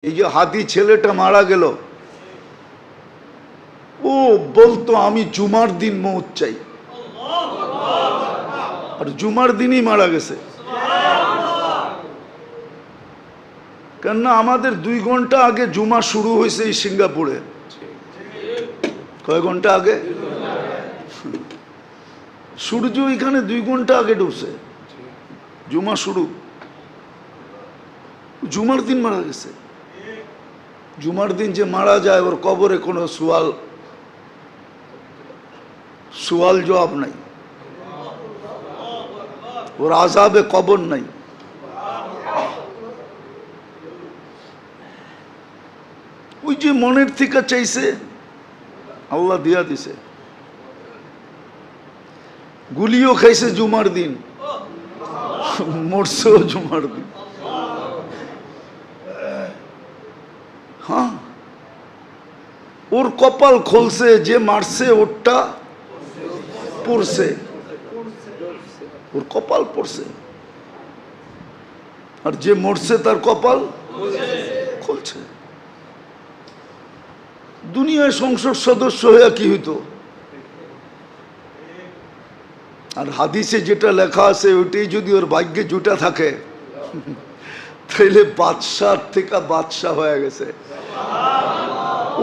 এই যে হাতি ছেলেটা মারা গেল, ও বলতো আমি জুমার দিন মৌত চাই, আর জুমার দিনই মারা গেছে। কেননা আমাদের 2 ঘন্টা আগে জুমা শুরু হয়েছে এই সিঙ্গাপুরে। কয় ঘন্টা আগে? সূর্য এখানে 2 ঘন্টা আগে ঢুকছে, জুমা শুরু। জুমার দিন মারা গেছে। জুমার দিন যে মারা যায় ওর কবরে কোনো সুয়াল জবাব নাই, ওর আযাবে কবর নাই। ওই যে মনের থেকে চাইছে আল্লাহ দিয়া দিছে। গুলিও খাইছে জুমার দিন, মরছেও জুমার দিন। হ্যাঁ, ওর কপাল খুলছে, যে মারছে ওরটা পড়ছে, ওর কপাল পড়ছে, আর যে মরছে তার কপাল খুলছে। দুনিয়ায় সংসদ সদস্য হয়ে কি হইতো? আর হাদিসে যেটা লেখা আছে ওইটাই যদি ওর ভাগ্যে জুটা থাকে তাইলে বাদশাহ থেকে বাদশাহ হয়ে গেছে।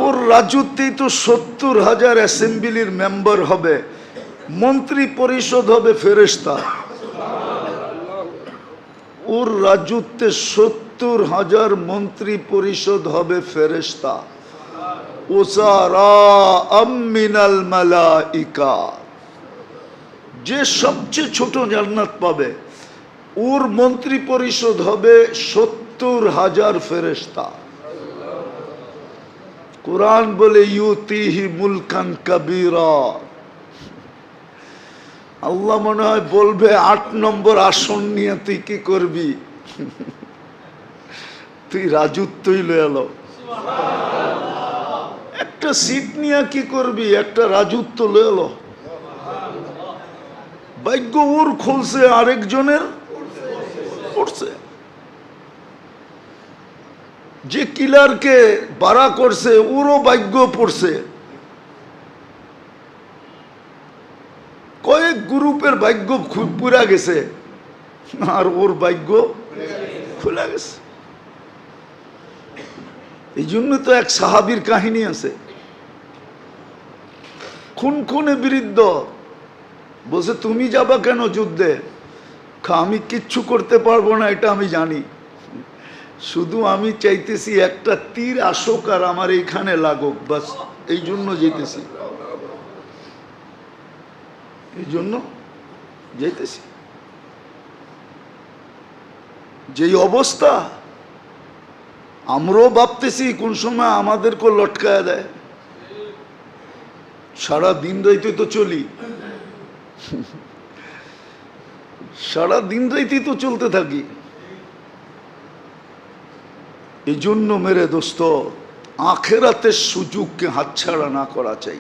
ওর রাজত্বেই তো 70,000 অ্যাসেম্বলির মেম্বার হবে, মন্ত্রী পরিষদ হবে ফেরেশতা। ওর রাজত্বে 70,000 মন্ত্রী পরিষদ হবে ফেরেশতা। ওসারা'আম মিনাল মালাইকা, যে সবচেয়ে ছোট জান্নাত পাবে ওর মন্ত্রী পরিষদ হবে 70,000 ফেরেশতা। কুরআন বলে ইউতিহি মুলকান কাবীরা। আল্লাহ মনে হয় বলবে 8 নম্বর আসন নিয়ে তুই কি করবি? তুই রাজত্বই লয়ে এলো। একটা সিট নিয়ে কি করবি? একটা রাজত্ব লয়ে এলো। ভাগ্য ওর খুলছে, আরেকজনের পড়ছে। যে কিলারকে বাড়া করছে ওরও ভাগ্য পড়ছে। কয়েক গ্রুপের ভাগ্য পুরা গেছে, আর ওর ভাগ্য খুলে গেছে। এই জন্য তো এক সাহাবীর কাহিনী আছে, খুনে বিরুদ্ধ বলছে তুমি যাবা কেন যুদ্ধে? আমি কিচ্ছু করতে পারবো না এটা আমি জানি, শুধু আমি চাইতেছি একটা তীর আসুক আর আমার এইখানে লাগুক, বাস এই জন্য যেতেছি, এই জন্য যেতেছি। যেই অবস্থা আমরাও ভাবতেছি কোন সময় আমাদেরকে লটকায়া দেয়। সারা দিন রাইতে তো চলি, সারা দিন রাইতে তো চলতে থাকি। এই জন্য মেরে দোস্ত আখেরাতের সুযোগকে হাতছাড়া না করা চাই।